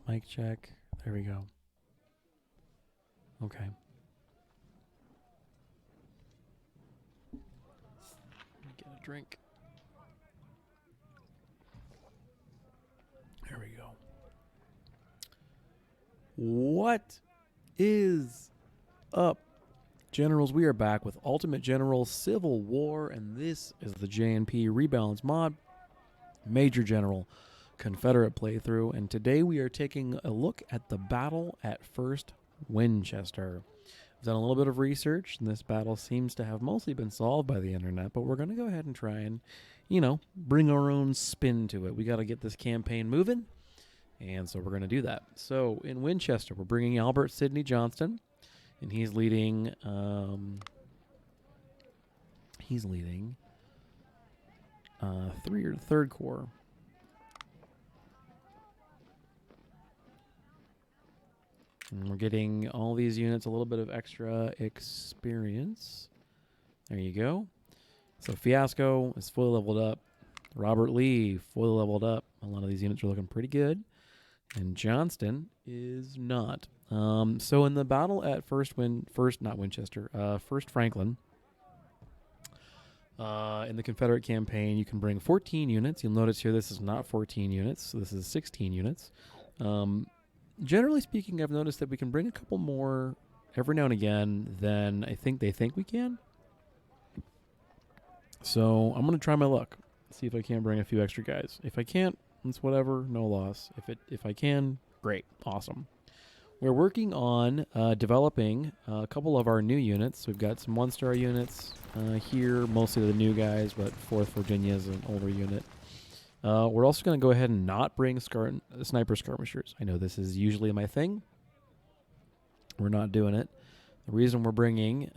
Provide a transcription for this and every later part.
Mic check. There we go. Okay. Let me get a drink. There we go. What is up, Generals? We are back with Ultimate General Civil War, and this is the J&P Rebalance Mod Major General Confederate playthrough. And today we are taking a look at the battle at 1st Winchester. I've done a little bit of research, and this battle seems to have mostly been solved by the internet, but we're going to go ahead and try and, bring our own spin to it. We got to get this campaign moving. And so we're going to do that. So in Winchester, we're bringing Albert Sidney Johnston, and he's leading. Third Corps. And we're getting all these units a little bit of extra experience. There you go. So Fiasco is fully leveled up. Robert Lee fully leveled up. A lot of these units are looking pretty good. And Johnston is not. So in the battle at First Franklin, in the Confederate campaign, you can bring 14 units. You'll notice here this is not 14 units. So this is 16 units. Generally speaking, I've noticed that we can bring a couple more every now and again than I think they think we can. So I'm going to try my luck. See if I can bring a few extra guys. If I can't, it's whatever, no loss. If I can, great, awesome. We're working on developing a couple of our new units. We've got some one-star units here, mostly the new guys, but 4th Virginia is an older unit. We're also going to go ahead and not bring sniper skirmishers. I know this is usually my thing. We're not doing it. The reason we're bringing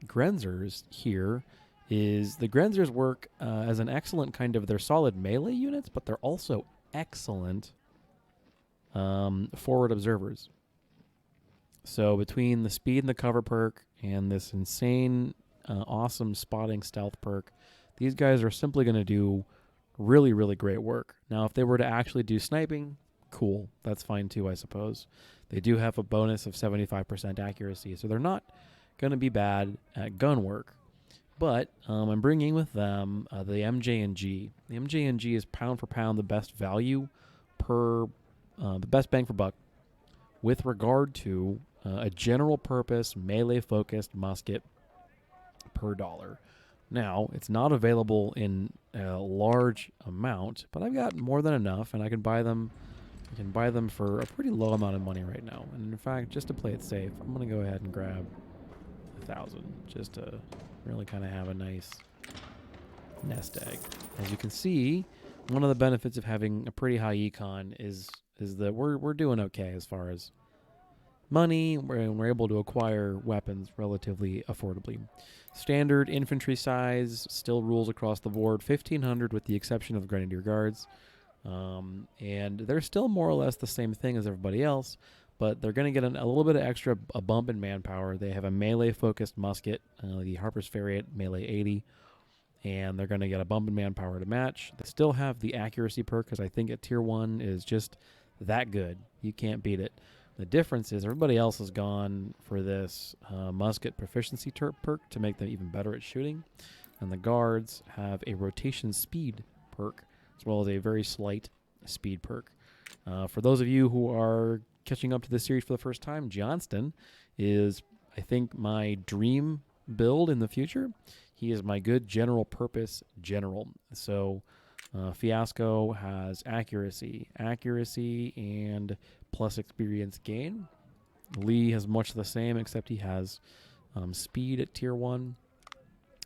Grenzers here is the Grenzers work as an excellent kind of, they're solid melee units, but they're also excellent forward observers. So between the speed and the cover perk and this insane, awesome spotting stealth perk, these guys are simply going to do really, really great work. Now, if they were to actually do sniping, cool. That's fine too, I suppose. They do have a bonus of 75% accuracy, so they're not going to be bad at gun work. But I'm bringing with them the MJ&G. The MJ&G is pound for pound the best value the best bang for buck with regard to a general purpose melee focused musket per dollar. Now, it's not available in a large amount, but I've got more than enough, and I can buy them. I can buy them for a pretty low amount of money right now. And in fact, just to play it safe, I'm going to go ahead and grab 1,000 just to really kind of have a nice nest egg. As you can see, one of the benefits of having a pretty high econ is that we're doing okay as far as money. We're able to acquire weapons relatively affordably. Standard infantry size still rules across the board, 1,500 with the exception of Grenadier Guards. And they're still more or less the same thing as everybody else, but they're going to get a little bit of extra a bump in manpower. They have a melee-focused musket, the Harper's Ferret Melee 80, and they're going to get a bump in manpower to match. They still have the accuracy perk, because I think at Tier 1 is just that good. You can't beat it. The difference is everybody else has gone for this musket proficiency perk to make them even better at shooting, and the guards have a rotation speed perk, as well as a very slight speed perk. For those of you who are catching up to this series for the first time, Johnston is, I think, my dream build in the future. He is my good general purpose general. So Fiasco has accuracy, and plus experience gain. Lee has much the same, except he has speed at Tier 1.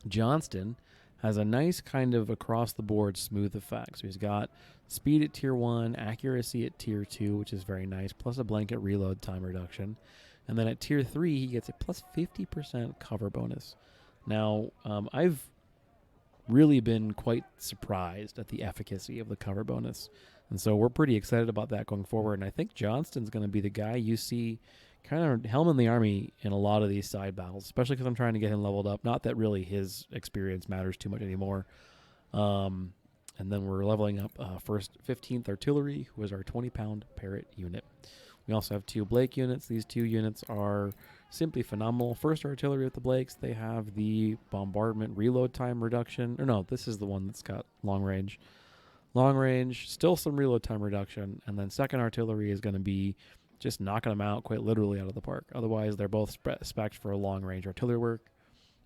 Johnston has a nice kind of across-the-board smooth effect. So he's got speed at Tier 1, accuracy at Tier 2, which is very nice, plus a blanket reload time reduction. And then at Tier 3, he gets a plus 50% cover bonus. Now, I've really been quite surprised at the efficacy of the cover bonus. And so we're pretty excited about that going forward. And I think Johnston's going to be the guy you see kind of helming the army in a lot of these side battles, especially because I'm trying to get him leveled up. Not that really his experience matters too much anymore. And then we're leveling up 15th Artillery, who is our 20-pound Parrot unit. We also have 2 Blake units. These 2 units are simply phenomenal. First Artillery with the Blakes, they have the bombardment reload time reduction. Or no, this is the one that's got long range. Long range, still some reload time reduction. And then second Artillery is going to be just knocking them out quite literally out of the park. Otherwise, they're both specced for long range artillery work.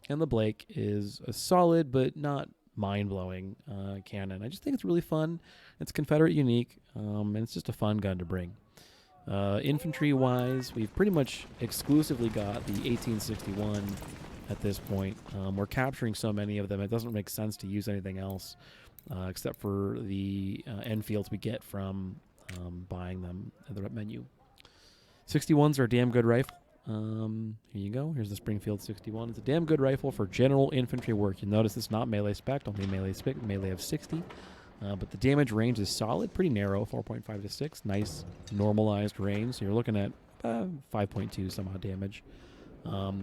And the Blake is a solid but not mind-blowing cannon. I just think it's really fun. It's Confederate unique, and it's just a fun gun to bring. Infantry-wise, we've pretty much exclusively got the 1861 at this point. We're capturing so many of them, it doesn't make sense to use anything else except for the Enfields we get from buying them at the menu. 61s are a damn good rifle. Here you go. Here's the Springfield 61. It's a damn good rifle for general infantry work. You'll notice it's not melee spec, only melee spec, melee of 60. But the damage range is solid, pretty narrow, 4.5 to 6. Nice normalized range. So you're looking at 5.2 somehow damage.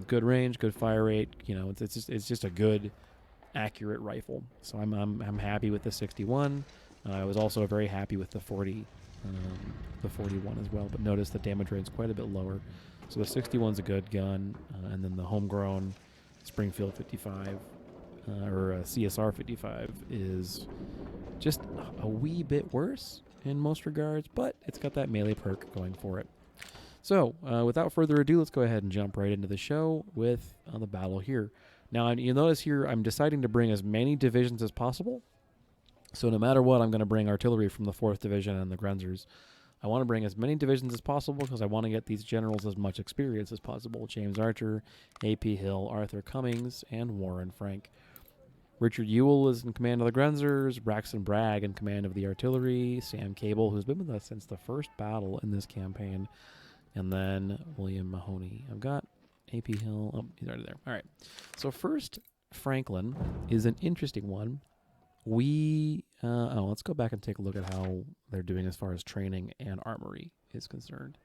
Good range, good fire rate. You know, it's just a good, accurate rifle. So I'm happy with the 61. I was also very happy with the 40, the 41 as well. But notice the damage range is quite a bit lower. So the 61's a good gun, and then the homegrown Springfield 55 or CSR 55 is just a wee bit worse in most regards, but it's got that melee perk going for it. So without further ado, let's go ahead and jump right into the show with the battle here. Now, you'll notice here I'm deciding to bring as many divisions as possible. So no matter what, I'm going to bring artillery from the 4th Division and the Grenzers. I want to bring as many divisions as possible because I want to get these generals as much experience as possible. James Archer, A.P. Hill, Arthur Cummings, and Warren Frank. Richard Ewell is in command of the Grenzers, Braxton Bragg in command of the artillery, Sam Cable, who's been with us since the first battle in this campaign, and then William Mahoney. I've got A.P. Hill. Oh, he's already there. All right. So first, Franklin is an interesting one. Let's go back and take a look at how they're doing as far as training and armory is concerned.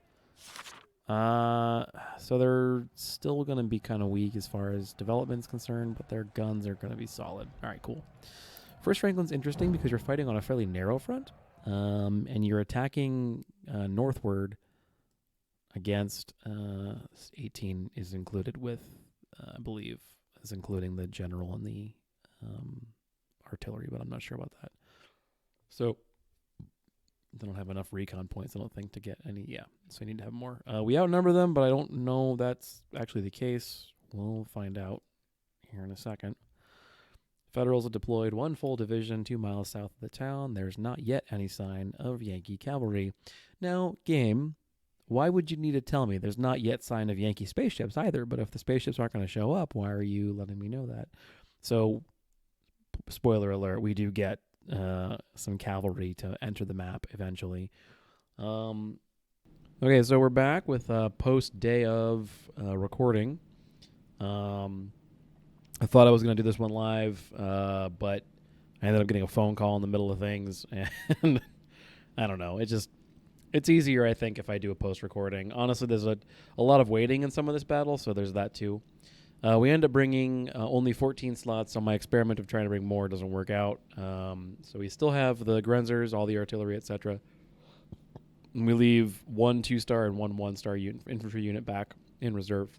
So they're still going to be kind of weak as far as development is concerned, but their guns are going to be solid. All right, cool. First Franklin's interesting because you're fighting on a fairly narrow front, and you're attacking northward against 18 is included with, I believe, is including the general and the artillery, but I'm not sure about that. So they don't have enough recon points, I don't think, to get any. Yeah, so I need to have more. We outnumber them, but I don't know that's actually the case. We'll find out here in a second. Federals have deployed 1 full division 2 miles south of the town. There's not yet any sign of Yankee cavalry. Now, game, why would you need to tell me there's not yet sign of Yankee spaceships either? But if the spaceships aren't going to show up, why are you letting me know that? So, spoiler alert, we do get some cavalry to enter the map eventually. Okay, so we're back with post day of recording. I thought I was going to do this one live, but I ended up getting a phone call in the middle of things, and I don't know. It's easier, I think, if I do a post recording. Honestly, there's a lot of waiting in some of this battle, so there's that too. We end up bringing only 14 slots, so my experiment of trying to bring more doesn't work out. So we still have the Grenzers, all the artillery, etc. And we leave 1 2-star and 1 1-star infantry unit back in reserve.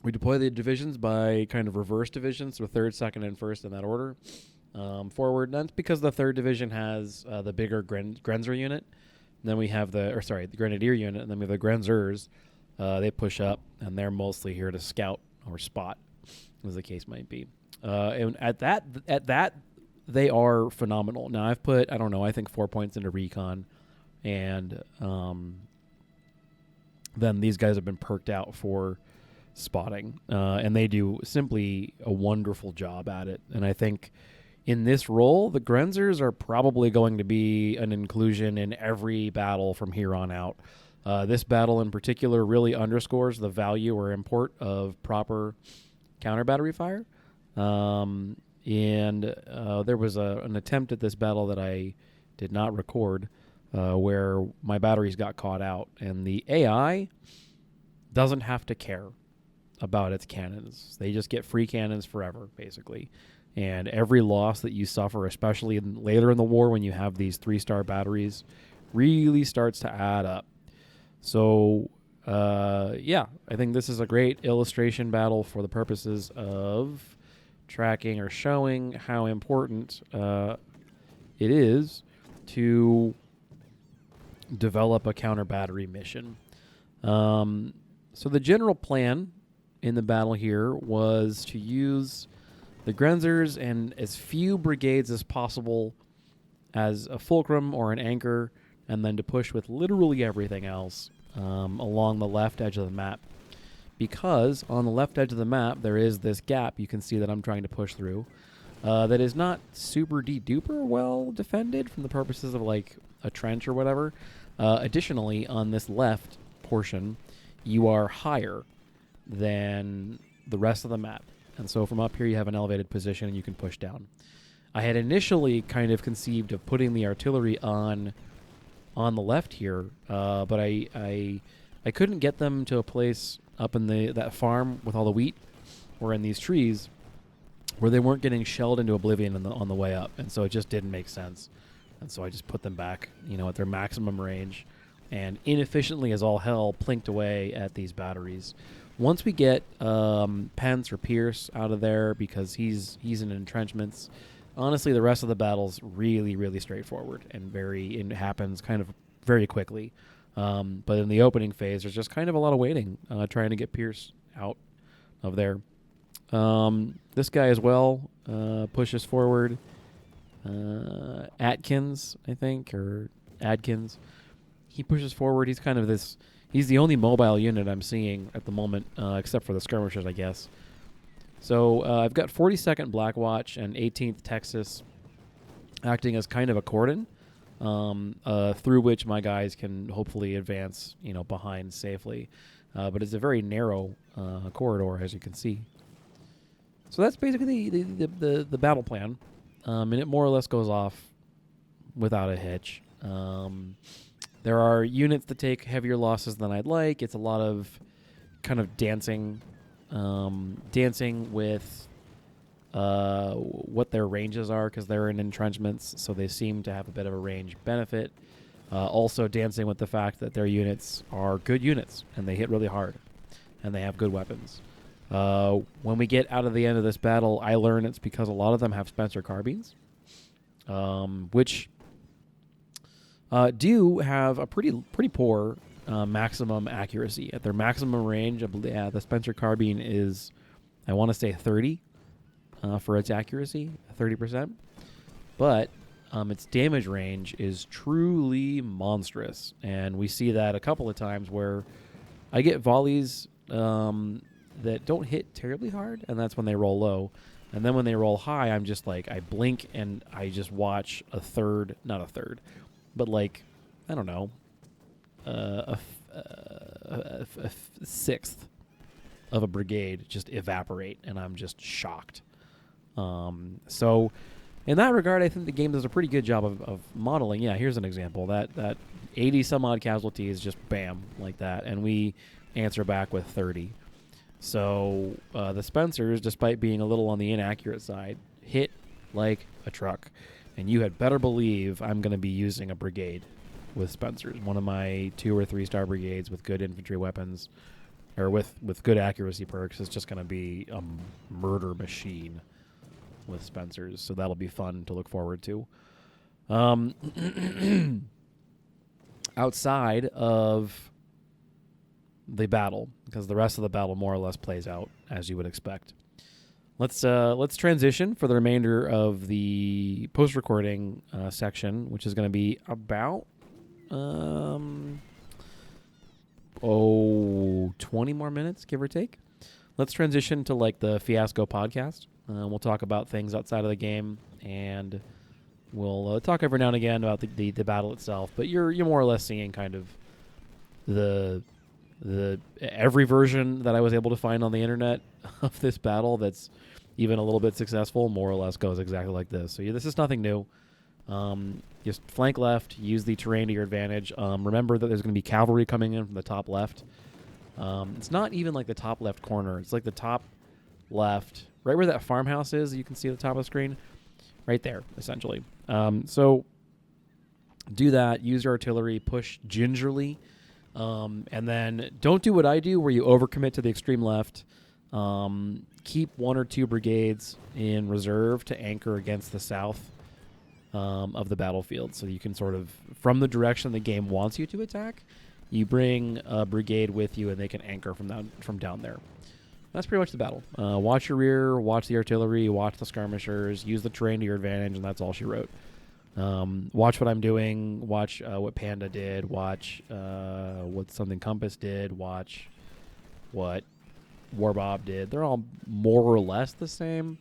We deploy the divisions by kind of reverse divisions, so 3rd, 2nd, and 1st in that order. Forward, and that's because the 3rd Division has the bigger Grenzer unit. And then we have the Grenadier unit, and then we have the Grenzers. They push up, and they're mostly here to scout or spot, as the case might be. And at that, they are phenomenal. Now, I've put, I think 4 points into recon, and then these guys have been perked out for spotting, and they do simply a wonderful job at it. And I think in this role, the Grenzers are probably going to be an inclusion in every battle from here on out. This battle in particular really underscores the value or import of proper counter battery fire. And there was an attempt at this battle that I did not record where my batteries got caught out, and the AI doesn't have to care about its cannons. They just get free cannons forever, basically. And every loss that you suffer, especially later in the war when you have these 3-star batteries, really starts to add up. So, yeah, I think this is a great illustration battle for the purposes of tracking or showing how important it is to develop a counter battery mission. So the general plan in the battle here was to use the Grenzers and as few brigades as possible as a fulcrum or an anchor, and then to push with literally everything else along the left edge of the map. Because on the left edge of the map, there is this gap you can see that I'm trying to push through that is not super de-duper well defended from the purposes of like a trench or whatever. Additionally, on this left portion, you are higher than the rest of the map. And so from up here, you have an elevated position and you can push down. I had initially kind of conceived of putting the artillery on the left here, but I couldn't get them to a place up in that farm with all the wheat or in these trees where they weren't getting shelled into oblivion on the way up. And so it just didn't make sense. And so I just put them back, at their maximum range and inefficiently as all hell plinked away at these batteries. Once we get Pence or Pierce out of there because he's in entrenchments, honestly, the rest of the battle's really, really straightforward and it happens kind of very quickly. But in the opening phase, there's just kind of a lot of waiting, trying to get Pierce out of there. This guy as well pushes forward. Atkins, I think, or Adkins. He pushes forward. He's kind of he's the only mobile unit I'm seeing at the moment, except for the skirmishers, I guess. So I've got 42nd Black Watch and 18th Texas acting as kind of a cordon through which my guys can hopefully advance, behind safely. But it's a very narrow corridor, as you can see. So that's basically the battle plan, and it more or less goes off without a hitch. There are units that take heavier losses than I'd like. It's a lot of kind of dancing with what their ranges are because they're in entrenchments, so they seem to have a bit of a range benefit. Also dancing with the fact that their units are good units and they hit really hard and they have good weapons. When we get out of the end of this battle, I learn it's because a lot of them have Spencer carbines, which do have a pretty poor maximum accuracy. At their maximum range, the Spencer carbine is, I want to say 30 for its accuracy, 30%. But its damage range is truly monstrous. And we see that a couple of times where I get volleys that don't hit terribly hard, and that's when they roll low. And then when they roll high, I'm just like, I blink and I just watch not a third, but like, I don't know, a sixth of a brigade just evaporate, and I'm just shocked. So in that regard, I think the game does a pretty good job of modeling. Yeah, here's an example. That 80 some odd casualties, just bam, like that, and we answer back with 30. So the Spencers, despite being a little on the inaccurate side, hit like a truck. And you had better believe I'm going to be using a brigade with Spencers. One of my 2 or 3 star brigades with good infantry weapons, or with good accuracy perks, is just going to be a murder machine with Spencers. So that'll be fun to look forward to. Outside of the battle, because the rest of the battle more or less plays out as you would expect. Let's transition for the remainder of the post-recording section, which is going to be about 20 more minutes, give or take. Let's transition to like the Fiasco podcast. We'll talk about things outside of the game, and we'll talk every now and again about the battle itself. But you're more or less seeing kind of the every version that I was able to find on the internet of this battle that's even a little bit successful, more or less goes exactly like this. So this is nothing new. Just flank left, use the terrain to your advantage. Remember that there's going to be cavalry coming in from the top left. It's not even like the top left corner. It's like the top left, right where that farmhouse is. You can see at the top of the screen, right there, essentially. So do that. Use your artillery. Push gingerly. And then don't do what I do where you overcommit to the extreme left. Keep 1 or 2 brigades in reserve to anchor against the south of the battlefield. So you can sort of, from the direction the game wants you to attack, you bring a brigade with you and they can anchor from down there. That's pretty much the battle. Watch your rear, watch the artillery, watch the skirmishers, use the terrain to your advantage, and that's all she wrote. Watch what I'm doing, watch what Panda did, watch what Something Compass did, watch what War Bob did. They're all more or less the same.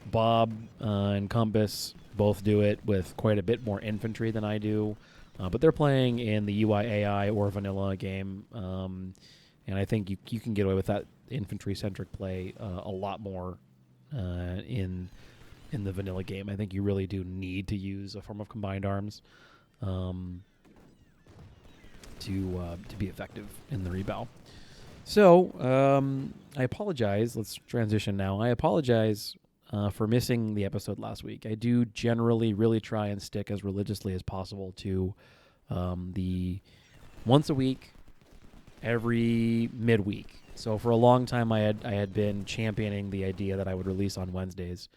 Bob and Compass both do it with quite a bit more infantry than I do, but they're playing in the UIAI or vanilla game, and I think you can get away with that infantry-centric play a lot more in the vanilla game. I think you really do need to use a form of combined arms to be effective in the rebel. So I apologize. Let's transition now. I apologize for missing the episode last week. I do generally really try and stick as religiously as possible to the once a week, every midweek. So for a long time, I had been championing the idea that I would release on Wednesdays,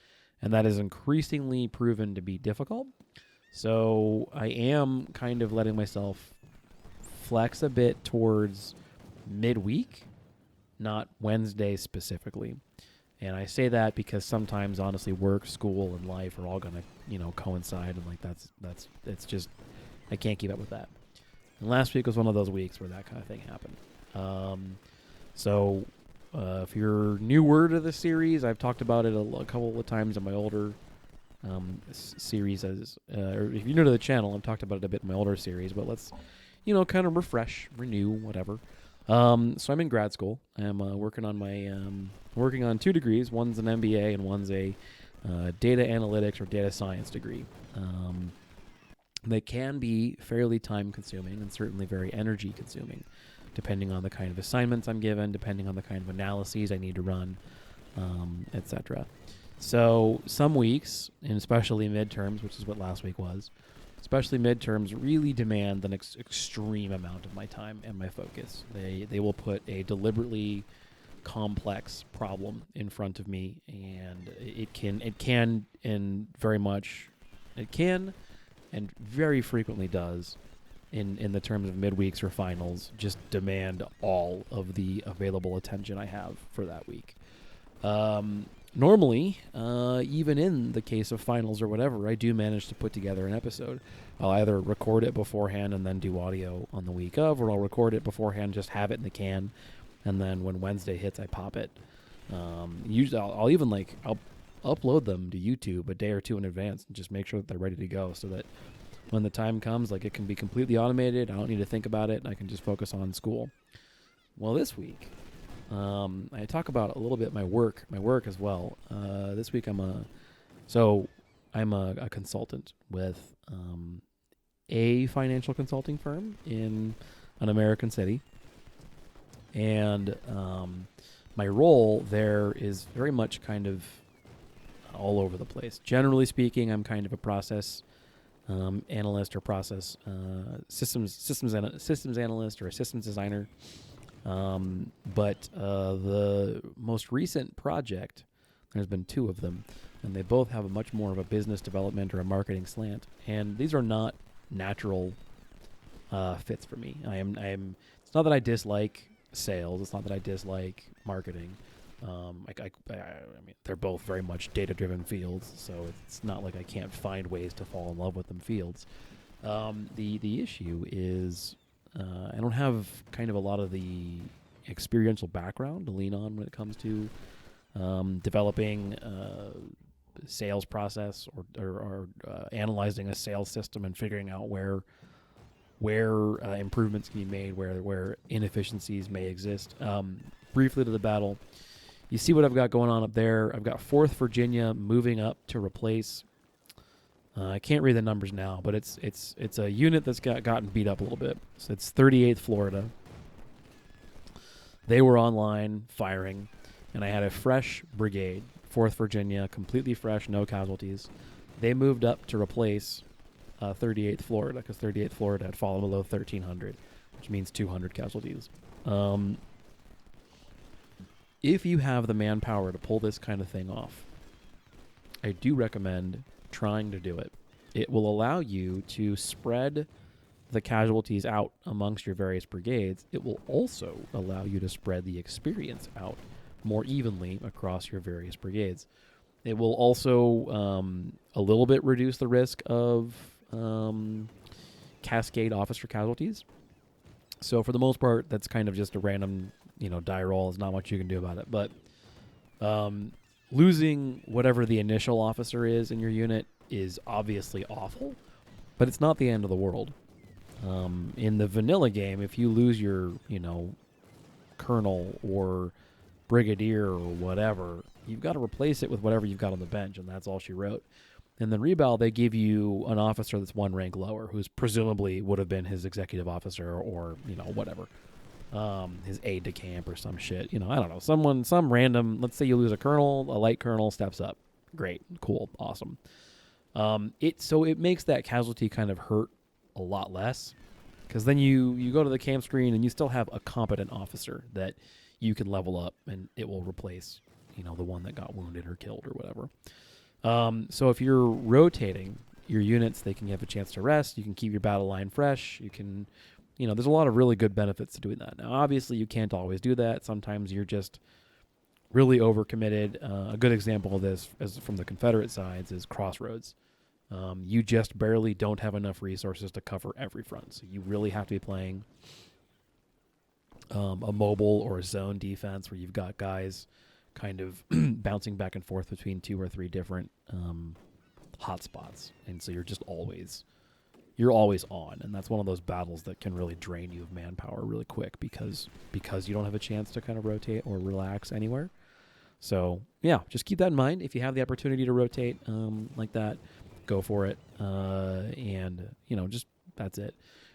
and that is increasingly proven to be difficult. So I am kind of letting myself flex a bit towards midweek, not Wednesday specifically. And I say that because sometimes, honestly, work, school, and life are all going to, coincide, and like it's just I can't keep up with that. And last week was one of those weeks where that kind of thing happened. So if you're newer to the series, I've talked about it a couple of times in my older series. Or if you're new to the channel, I've talked about it a bit in my older series. But let's, kind of refresh, renew, whatever. So I'm in grad school. I'm working on 2 degrees. One's an MBA and one's a data analytics or data science degree. They can be fairly time-consuming and certainly very energy-consuming, depending on the kind of assignments I'm given, depending on the kind of analyses I need to run, etc. So some weeks, and especially midterms, which is what last week was, especially midterms really demand an extreme amount of my time and my focus. They will put a deliberately complex problem in front of me, and it can and very frequently does in the terms of midweeks or finals just demand all of the available attention I have for that week. Normally, even in the case of finals or whatever, I do manage to put together an episode. I'll either record it beforehand and then do audio on the week of, or I'll record it beforehand, just have it in the can, and then when Wednesday hits, I pop it. Usually, I'll upload them to YouTube a day or 2 in advance and just make sure that they're ready to go, so that when the time comes, it can be completely automated. I don't need to think about it, and I can just focus on school. Well, this week, I talk about a little bit my work as well. This week I'm a consultant with a financial consulting firm in an American city, and my role there is very much kind of all over the place. Generally speaking, I'm kind of a process analyst or process systems analyst or a systems designer. But the most recent project, there's been 2 of them, and they both have a much more of a business development or a marketing slant. And these are not natural fits for me. It's not that I dislike sales. It's not that I dislike marketing. I mean, they're both very much data-driven fields, so it's not like I can't find ways to fall in love with them fields. The issue is I don't have kind of a lot of the experiential background to lean on when it comes to developing sales process or analyzing a sales system and figuring out where improvements can be made, where inefficiencies may exist. Briefly to the battle. You see what I've got going on up there. I've got 4th Virginia moving up to replace. I can't read the numbers now, but it's a unit that's gotten beat up a little bit. So it's 38th Florida. They were online firing, and I had a fresh brigade, 4th Virginia, completely fresh, no casualties. They moved up to replace 38th Florida, because 38th Florida had fallen below 1,300, which means 200 casualties. If you have the manpower to pull this kind of thing off, I do recommend trying to do it. It will allow you to spread the casualties out amongst your various brigades. It will also allow you to spread the experience out more evenly across your various brigades. It will also a little bit reduce the risk of cascade officer casualties. So for the most part, that's kind of just a random, die roll. There's not much you can do about it. But losing whatever the initial officer is in your unit is obviously awful, but it's not the end of the world. In the vanilla game, if you lose your, colonel or brigadier or whatever, you've got to replace it with whatever you've got on the bench, and that's all she wrote. In the Rebal, they give you an officer that's one rank lower, who's presumably would have been his executive officer or, whatever. His aide de camp or some shit. I don't know. Some random, let's say you lose a colonel, a light colonel steps up. Great. Cool. Awesome. It makes that casualty kind of hurt a lot less, because then you go to the camp screen and you still have a competent officer that you can level up, and it will replace, the one that got wounded or killed or whatever. So if you're rotating your units, they can have a chance to rest. You can keep your battle line fresh. You can, there's a lot of really good benefits to doing that. Now, obviously, you can't always do that. Sometimes you're just really overcommitted. A good example of this is from the Confederate sides is Crossroads. You just barely don't have enough resources to cover every front. So you really have to be playing a mobile or a zone defense where you've got guys kind of bouncing back and forth between 2 or 3 different hotspots. And so you're always on. And that's one of those battles that can really drain you of manpower really quick because you don't have a chance to kind of rotate or relax anywhere. So, yeah, just keep that in mind. If you have the opportunity to rotate like that, go for it. And, just that's it.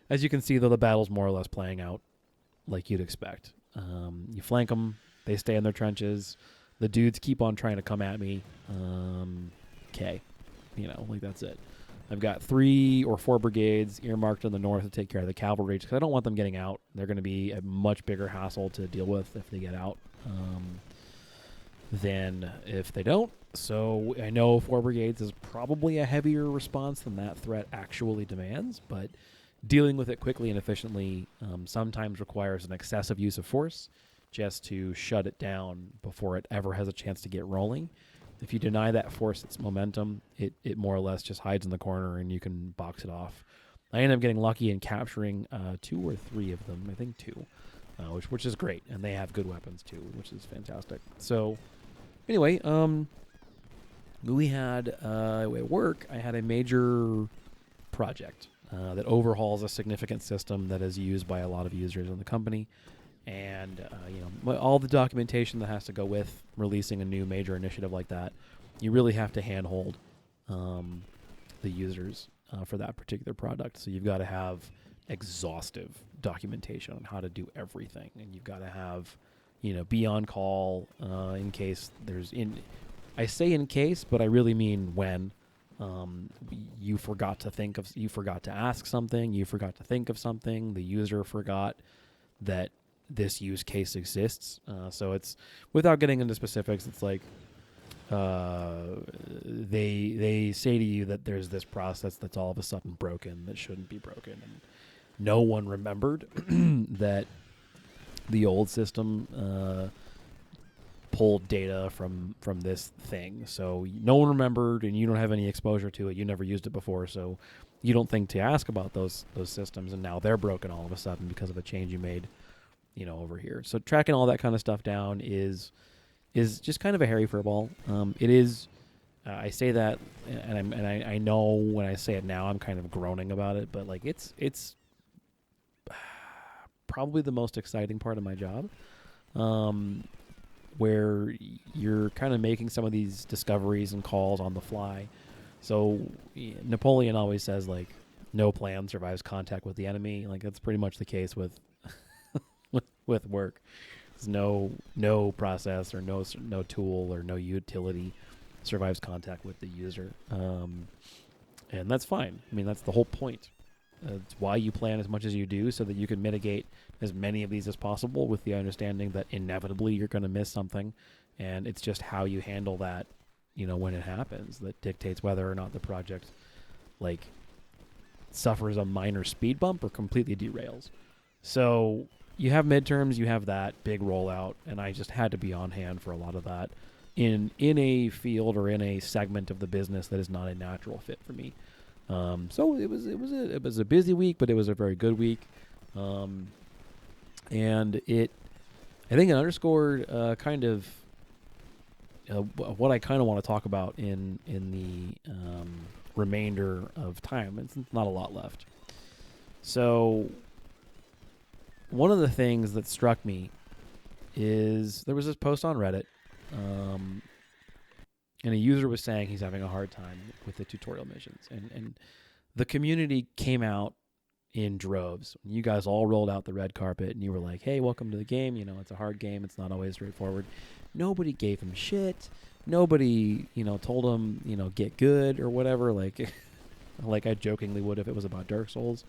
As you can see, though, the battle's more or less playing out like you'd expect. You flank them. They stay in their trenches. The dudes keep on trying to come at me. Okay. That's it. I've got 3 or 4 brigades earmarked in the north to take care of the cavalry because I don't want them getting out. They're going to be a much bigger hassle to deal with if they get out than if they don't. So I know 4 brigades is probably a heavier response than that threat actually demands, but dealing with it quickly and efficiently sometimes requires an excessive use of force just to shut it down before it ever has a chance to get rolling. If you deny that force its momentum, it more or less just hides in the corner and you can box it off. I ended up getting lucky in capturing 2 or 3 of them, I think 2, which is great. And they have good weapons too, which is fantastic. So anyway, we had, at work, I had a major project that overhauls a significant system that is used by a lot of users in the company. And, all the documentation that has to go with releasing a new major initiative like that, you really have to handhold the users for that particular product. So you've got to have exhaustive documentation on how to do everything. And you've got to have, be on call in case I say in case, but I really mean when you forgot to ask something, you forgot to think of something, the user forgot that this use case exists. So it's, without getting into specifics, it's like they say to you that there's this process that's all of a sudden broken that shouldn't be broken, and no one remembered that the old system pulled data from this thing. So no one remembered, and you don't have any exposure to it. You never used it before, so you don't think to ask about those systems, and now they're broken all of a sudden because of a change you made over here. So tracking all that kind of stuff down is just kind of a hairy furball. It is. I say that, and I know when I say it now, I'm kind of groaning about it, but like it's probably the most exciting part of my job, where you're kind of making some of these discoveries and calls on the fly. So Napoleon always says, like, no plan survives contact with the enemy. Like, that's pretty much the case with work. because no process or no tool or no utility survives contact with the user, and that's fine. I mean, that's the whole point. It's why you plan as much as you do, so that you can mitigate as many of these as possible, with the understanding that inevitably you're going to miss something, and it's just how you handle that, when it happens, that dictates whether or not the project like suffers a minor speed bump or completely derails. So you have midterms, you have that big rollout, and I just had to be on hand for a lot of that in a field or in a segment of the business that is not a natural fit for me. So it was a busy week, but it was a very good week, and I think it underscored kind of what I kind of want to talk about in the remainder of time. It's not a lot left. So one of the things that struck me is there was this post on Reddit, and a user was saying he's having a hard time with the tutorial missions, and the community came out in droves. You guys all rolled out the red carpet, and you were like, hey, welcome to the game. It's a hard game. It's not always straightforward. Nobody gave him shit. Nobody, told him, get good or whatever, like I jokingly would if it was about Dark Souls.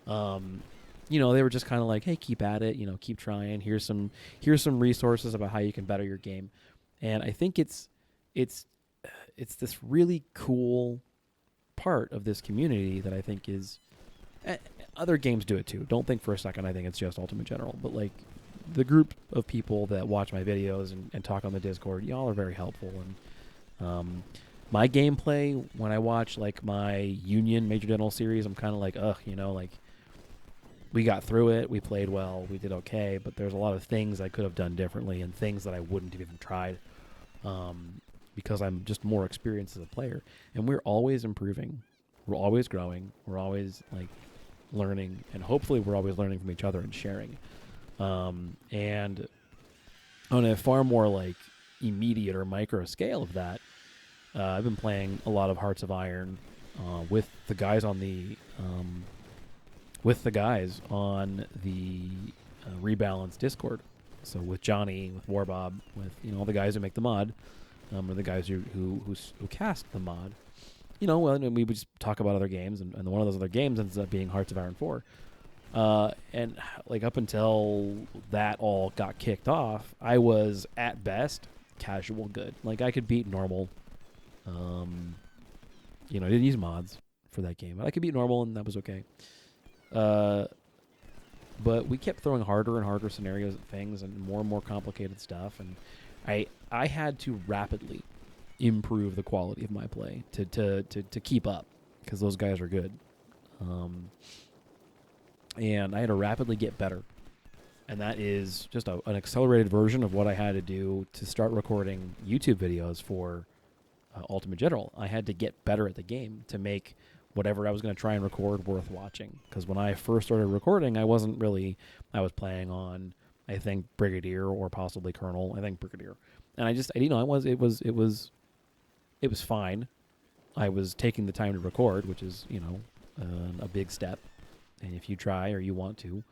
They were just kind of like, hey, keep at it, keep trying. Here's some resources about how you can better your game. And I think it's this really cool part of this community that I think is, other games do it too. Don't think for a second I think it's just Ultimate General, but like the group of people that watch my videos and talk on the Discord, y'all are very helpful. And my gameplay, when I watch like my Union Major General series, I'm kind of like, like we got through it, we played well, we did okay, but there's a lot of things I could have done differently and things that I wouldn't have even tried, because I'm just more experienced as a player. And we're always improving. We're always growing. We're always like learning, and hopefully we're always learning from each other and sharing. And on a far more like immediate or micro scale of that, I've been playing a lot of Hearts of Iron with the guys on the Rebalance Discord. So with Johnny, with Warbob, with all the guys who make the mod, or the guys who cast the mod. And we would just talk about other games, and one of those other games ends up being Hearts of Iron 4. And like up until that all got kicked off, I was at best casual good. Like I could beat normal. I didn't use mods for that game, but I could beat normal, and that was okay. But we kept throwing harder and harder scenarios at things and more complicated stuff, and I had to rapidly improve the quality of my play to keep up, because those guys are good. And I had to rapidly get better. And that is just an accelerated version of what I had to do to start recording YouTube videos for Ultimate General. I had to get better at the game to make whatever I was going to try and record worth watching. Because when I first started recording, I was playing on, I think, Brigadier or possibly Colonel. I think Brigadier. And it was fine. I was taking the time to record, which is, a big step. And if you try or you want to,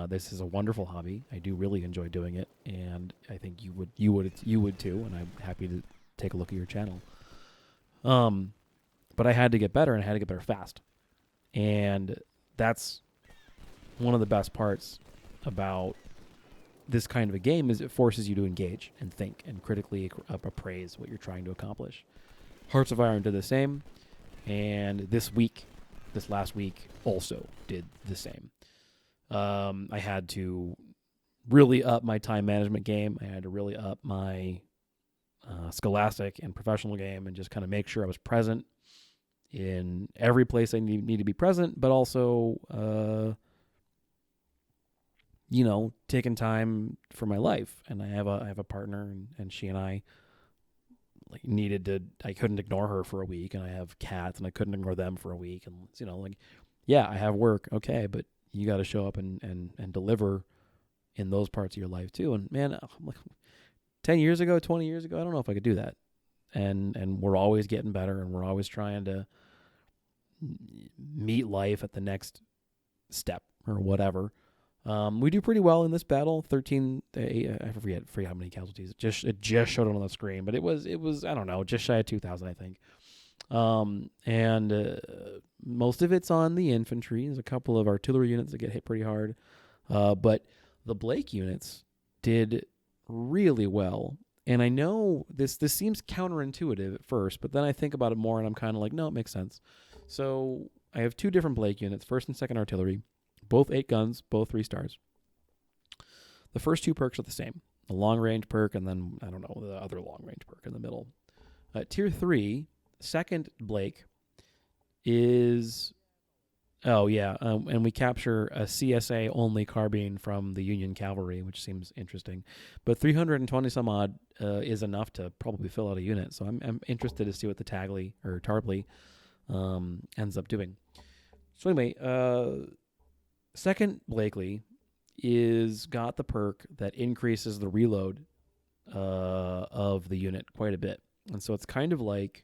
this is a wonderful hobby. I do really enjoy doing it, and I think you would too. And I'm happy to take a look at your channel. But I had to get better, and I had to get better fast. And that's one of the best parts about this kind of a game, is it forces you to engage and think and critically appraise what you're trying to accomplish. Hearts of Iron did the same, and this last week also did the same. I had to really up my time management game. I had to really up my scholastic and professional game, and just kind of make sure I was present in every place I need to be present, but also, taking time for my life. And I have a partner, and she and I I couldn't ignore her for a week, and I have cats, and I couldn't ignore them for a week. And, I have work. Okay. But you got to show up and deliver in those parts of your life too. And man, 10 years ago, 20 years ago, I don't know if I could do that. And we're always getting better, and we're always trying to meet life at the next step or whatever. We do pretty well in this battle. 13, I forget how many casualties. It just showed it on the screen, but it was I don't know, just shy of 2,000, I think. And most of it's on the infantry. There's a couple of artillery units that get hit pretty hard. But the Blake units did really well. And I know this seems counterintuitive at first, but then I think about it more and I'm kind of like, no, it makes sense. So I have two different Blake units, 1st and 2nd artillery, both 8 guns, both 3 stars. The first 2 perks are the same. The long range perk and then, I don't know, the other long range perk in the middle. Tier 3, 2nd Blake is... Oh, yeah, and we capture a CSA only carbine from the Union Cavalry, which seems interesting. But 320 some odd is enough to probably fill out a unit. So I'm interested to see what the Tagley or Tarpley ends up doing. So anyway, 2nd Blakely is got the perk that increases the reload of the unit quite a bit. And so it's kind of like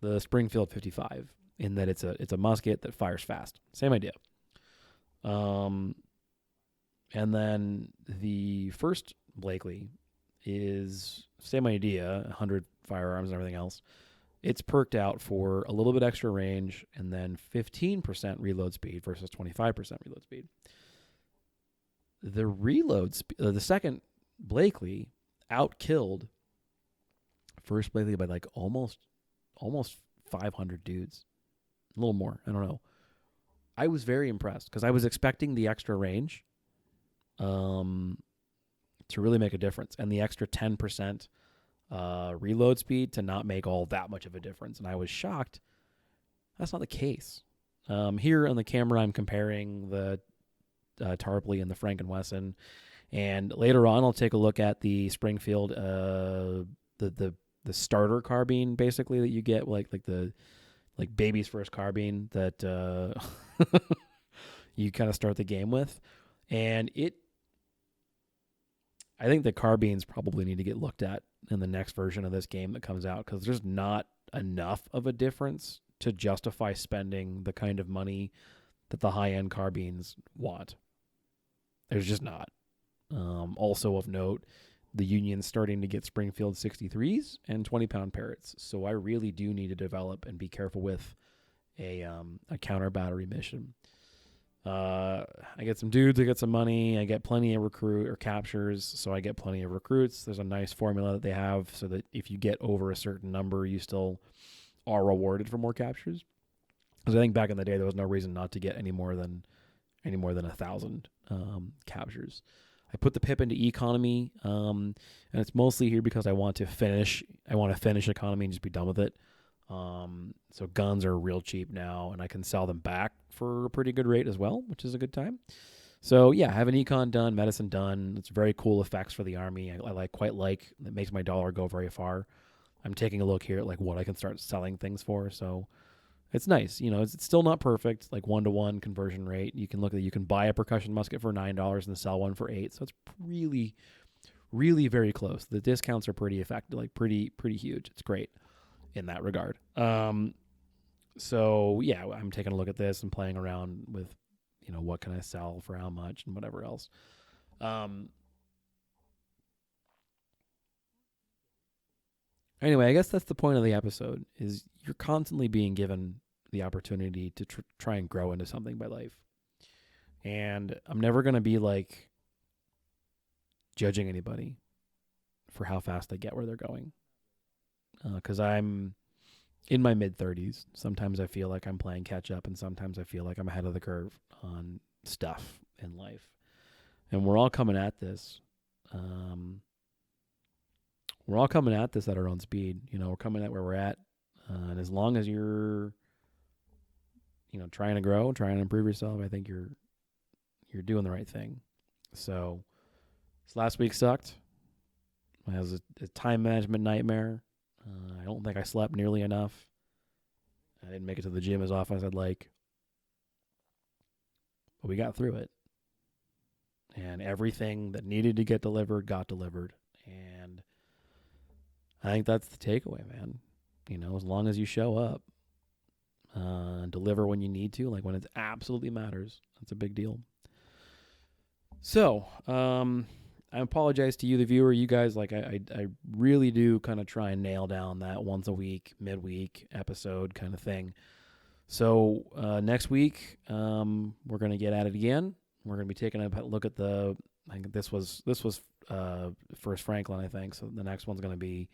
the Springfield 55 in that it's a musket that fires fast. Same idea. And then the 1st Blakely is same idea, 100 firearms and everything else. It's perked out for a little bit extra range and then 15% reload speed versus 25% reload speed. The reload the 2nd Blakely outkilled 1st Blakely by like almost 500 dudes. A little more. I don't know. I was very impressed because I was expecting the extra range to really make a difference and the extra 10% reload speed to not make all that much of a difference. And I was shocked. That's not the case. Here on the camera, I'm comparing the Tarpley and the Frank & Wesson. And later on, I'll take a look at the Springfield, the starter carbine, basically, that you get, like baby's first carbine that you kind of start the game with. And I think the carbines probably need to get looked at in the next version of this game that comes out because there's not enough of a difference to justify spending the kind of money that the high-end carbines want. There's just not. Also of note, the Union's starting to get Springfield 63s and 20-pound Parrots. So I really do need to develop and be careful with a counter battery mission. I get some dudes, I get some money, I get plenty of recruit or captures, so I get plenty of recruits. There's a nice formula that they have so that if you get over a certain number, you still are rewarded for more captures. Because I think back in the day, there was no reason not to get any more than 1,000 captures. I put the pip into economy, and it's mostly here because I want to finish economy and just be done with it. So guns are real cheap now, and I can sell them back for a pretty good rate as well, which is a good time. So yeah, I have an econ done, medicine done. It's very cool effects for the army. I quite like. It makes my dollar go very far. I'm taking a look here at like what I can start selling things for. So it's nice. You know, it's still not perfect, like 1-to-1 conversion rate. You can look at you can buy a percussion musket for $9 and sell one for $8. So it's really, really very close. The discounts are pretty effective, like pretty huge. It's great in that regard. So yeah, I'm taking a look at this and playing around with, you know, what can I sell for how much and whatever else. Anyway, I guess that's the point of the episode, is you're constantly being given the opportunity to try and grow into something by life. And I'm never going to be like judging anybody for how fast they get where they're going. Because I'm in my mid-30s. Sometimes I feel like I'm playing catch up, and sometimes I feel like I'm ahead of the curve on stuff in life. And we're all coming at this. We're all coming at this at our own speed. You know, we're coming at where we're at. And as long as you're, you know, trying to grow, trying to improve yourself, I think you're doing the right thing. So this last week sucked. I was a time management nightmare. I don't think I slept nearly enough. I didn't make it to the gym as often as I'd like. But we got through it. And everything that needed to get delivered got delivered. And I think that's the takeaway, man. You know, as long as you show up, deliver when you need to, like when it absolutely matters, that's a big deal. So, I apologize to you, the viewer. You guys, like, I really do kind of try and nail down that once a week, midweek episode kind of thing. So, next week, we're going to get at it again. We're going to be taking a look at I think this was First Franklin, I think. So the next one's going to be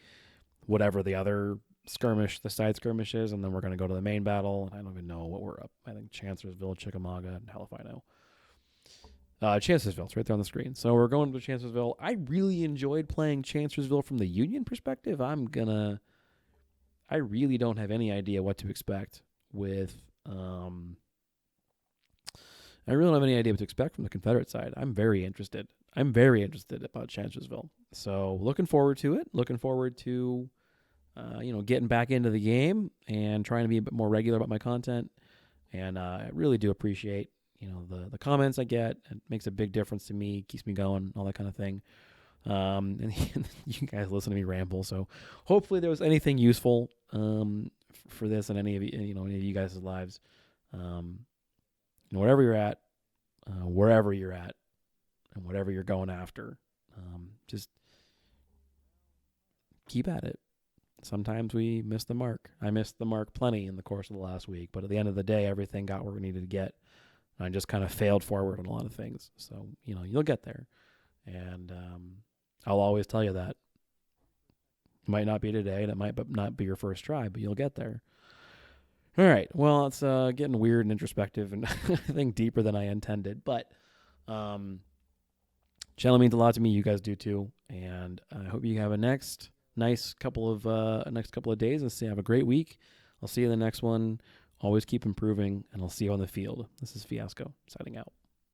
whatever the other skirmish, the side skirmish is, and then we're going to go to the main battle. I don't even know what we're up. I think Chancellorsville, Chickamauga, and hell if I know. Chancellorsville, it's right there on the screen. So we're going to Chancellorsville. I really enjoyed playing Chancellorsville from the Union perspective. I really don't have any idea what to expect with. I really don't have any idea what to expect from the Confederate side. I'm very interested. About Chancellorsville. So looking forward to it. Looking forward to, getting back into the game and trying to be a bit more regular about my content. And I really do appreciate, the comments I get. It makes a big difference to me, keeps me going, all that kind of thing. And you guys listen to me ramble. So hopefully there was anything useful for this in any of you guys' lives. Whatever you're at, wherever you're at, and whatever you're going after, just keep at it. Sometimes we miss the mark. I missed the mark plenty in the course of the last week, but at the end of the day, everything got where we needed to get. I just kind of failed forward on a lot of things. So, you'll get there. And I'll always tell you that. It might not be today, and it might not be your first try, but you'll get there. All right. Well, it's getting weird and introspective and I think deeper than I intended. But channel means a lot to me. You guys do too. And I hope you have a next couple of days and have a great week. I'll see you in the next one. Always keep improving, and I'll see you on the field. This is Fiasco signing out.